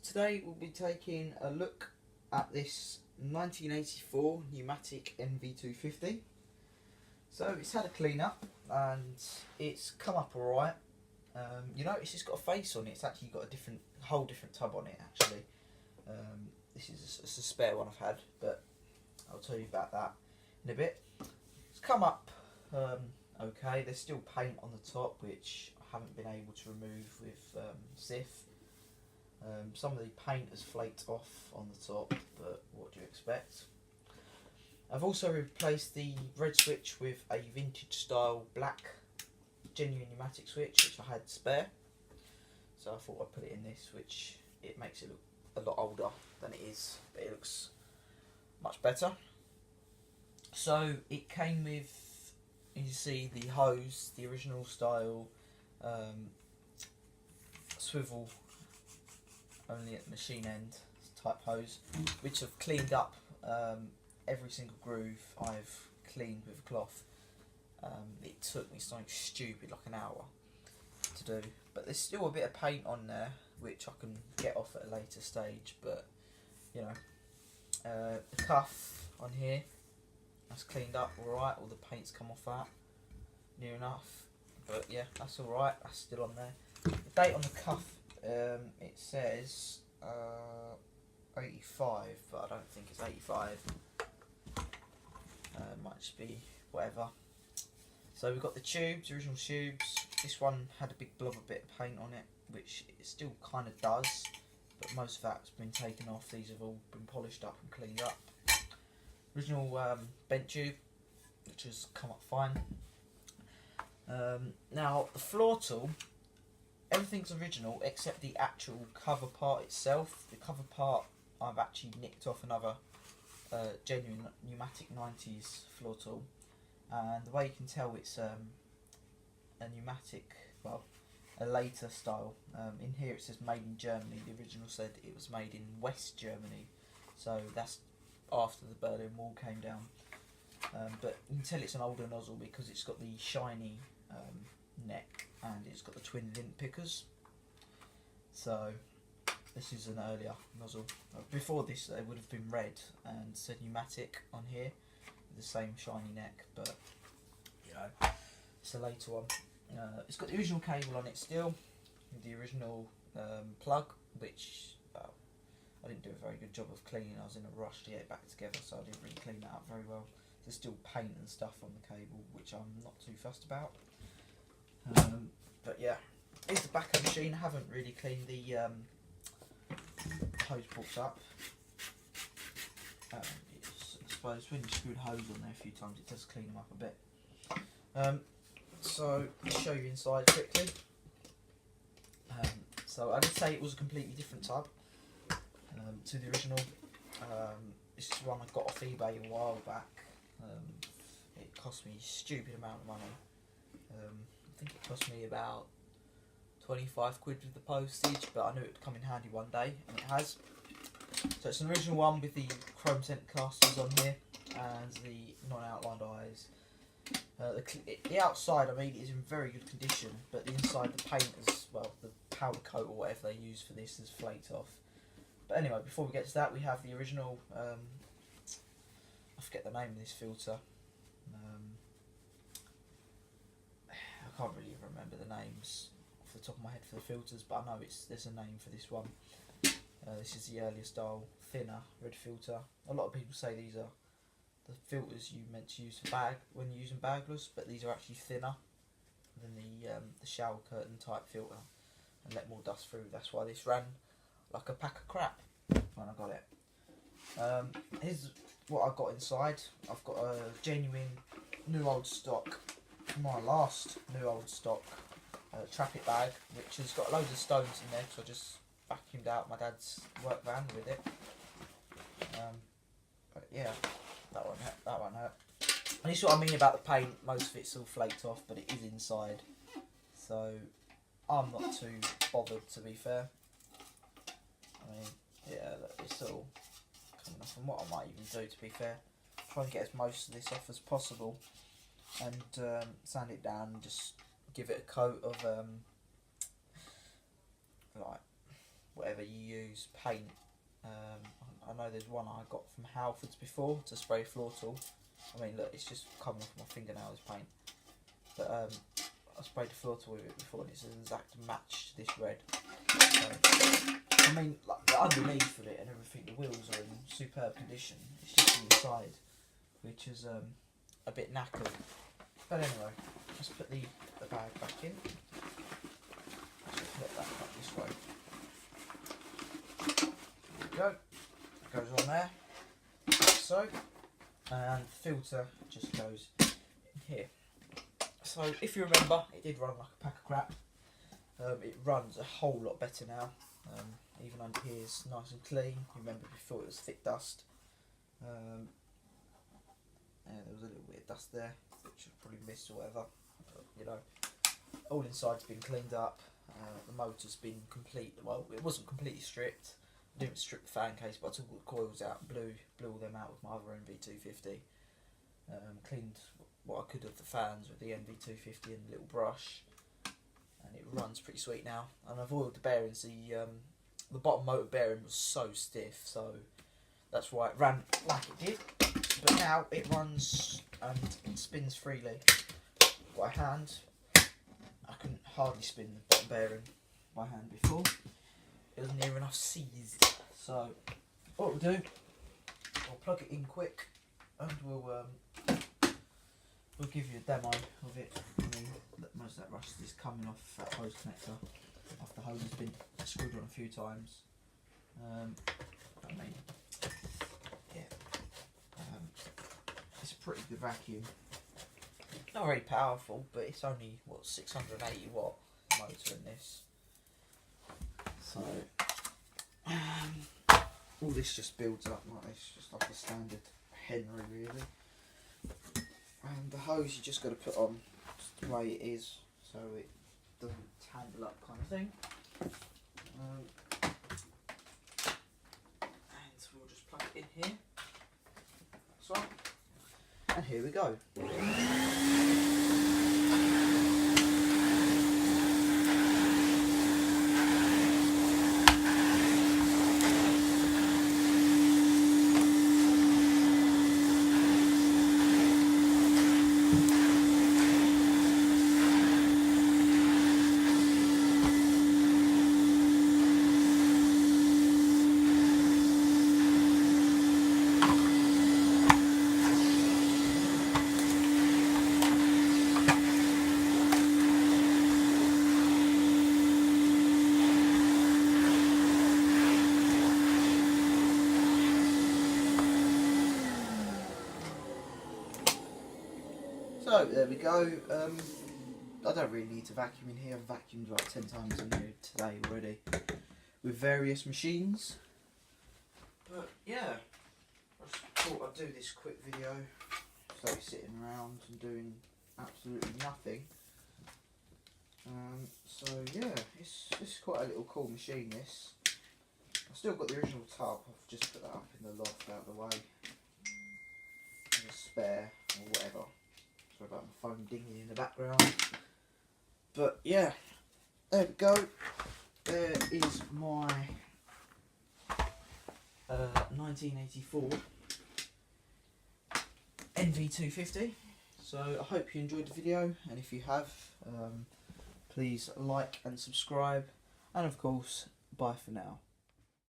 Today we'll be taking a look at this 1984 Numatic nv250. So it's had a clean up and it's come up alright. You notice it's got a face on it. It's actually got a whole different tub on it actually. This is a spare one I've had, but I'll tell you about that in a bit. It's come up okay. There's still paint on the top which I haven't been able to remove with Sif. Some of the paint has flaked off on the top, but what do you expect? I've also replaced the red switch with a vintage style black genuine pneumatic switch which I had spare, so I thought I'd put it in this, which it makes it look a lot older than it is, but it looks much better. So it came with, you see, the hose, the original style swivel only at machine end type hose, which I've cleaned up. Every single groove I've cleaned with a cloth. It took me something stupid like an hour to do, but there's still a bit of paint on there which I can get off at a later stage, but you know. The cuff on here, that's cleaned up alright, all the paint's come off that near enough, but yeah, that's alright, that's still on there. The date on the cuff, it says 85, but I don't think it's 85. Might just be whatever. So we've got the tubes, original tubes. This one had a big blob of bit of paint on it, which it still kind of does, but most of that's been taken off. These have all been polished up and cleaned up. Original bent tube, which has come up fine. Now the floor tool, everything's original except the actual cover part itself. The cover part I've actually nicked off another genuine pneumatic 90s floor tool, and the way you can tell it's a pneumatic, well, a later style. In here it says made in Germany. The original said it was made in West Germany, so that's after the Berlin Wall came down. But you can tell it's an older nozzle because it's got the shiny neck and it's got the twin lint pickers. So this is an earlier nozzle. Before this they would have been red and said pneumatic on here with the same shiny neck, but you know, it's a later one. It's got the original cable on it still, with the original plug, which I didn't do a very good job of cleaning. I was in a rush to get it back together, so I didn't really clean that up very well. There's still paint and stuff on the cable, which I'm not too fussed about. But yeah, here's the back of the machine. I haven't really cleaned the hose ports up. I suppose when you screw the hose on there a few times it does clean them up a bit. So I'll show you inside quickly. So I did say it was a completely different tub to the original. This is one I got off eBay a while back. It cost me a stupid amount of money. I think it cost me about 25 quid with the postage, but I knew it would come in handy one day, and it has. So it's an original one with the chrome center casters on here and the non-outlined eyes. The outside, I mean, is in very good condition, but the inside, the paint is, well, the powder coat or whatever they use for this has flaked off. But anyway, before we get to that, we have the original, I forget the name of this filter. I can't really remember the names off the top of my head for the filters, but I know there's a name for this one. This is the earlier style, thinner red filter. A lot of people say these are the filters you meant to use for when you're using bagless, but these are actually thinner than the shower curtain type filter and let more dust through. That's why this ran like a pack of crap when I got it. Here's what I've got inside. I've got a genuine new old stock, my last new old stock traffic bag, which has got loads of stones in there because I just vacuumed out my dad's work van with it. But yeah, that won't hurt. And this is what I mean about the paint. Most of it's all flaked off, but it is inside, so I'm not too bothered, to be fair. I mean, yeah, look, it's all coming off, and what I might even do, to be fair, try and get as most of this off as possible and sand it down and just give it a coat of like whatever you use, paint. I know there's one I got from Halfords before to spray floor tool. I mean, look, it's just coming off my fingernail, this paint. But I sprayed the floor tool with it before, and it's an exact match to this red. So, I mean, like, the underneath of it and everything, the wheels are in superb condition. It's just the inside, which is a bit knackered. But anyway, let's put the bag back in. Let's put it back up this way. There we go. It goes on there, like so. And the filter just goes in here. So if you remember, it did run like a pack of crap. It runs a whole lot better now. Even under here is nice and clean. You remember before it was thick dust. Yeah, there was a little bit of dust there, which I probably missed or whatever. But, you know, all inside's been cleaned up. The motor's been well, it wasn't completely stripped. I didn't strip the fan case, but I took all the coils out and blew all them out with my other nv250. Cleaned what I could of the fans with the nv250 and the little brush, and it runs pretty sweet now. And I've oiled the bearings. The bottom motor bearing was so stiff, so that's why it ran like it did. But now it runs and it spins freely. By hand, I couldn't hardly spin the bottom bearing by hand before. It was near enough seized. So what we'll do, we'll plug it in quick, and we'll give you a demo of it. I mean, most of that rust is coming off that hose connector after the hose has been screwed on a few times. I mean, yeah, it's a pretty good vacuum. Not very powerful, but it's only what, 680 watt motor in this. So all this just builds up like this, just like a standard Henry really. And the hose you just got to put on just the way it is, so it doesn't tangle up, kind of thing. And we'll just plug it in here. So, and here we go. So there we go. I don't really need to vacuum in here. I've vacuumed like 10 times in here today already with various machines. But yeah, I just thought I'd do this quick video. So sitting around and doing absolutely nothing. So yeah, it's quite a little cool machine, this. I've still got the original tub. I've just put that up in the loft out of the way as a spare or whatever. Sorry about my phone dinging in the background. But yeah, there we go. There is my 1984 nv250. So I hope you enjoyed the video, and if you have, please like and subscribe, and of course, bye for now.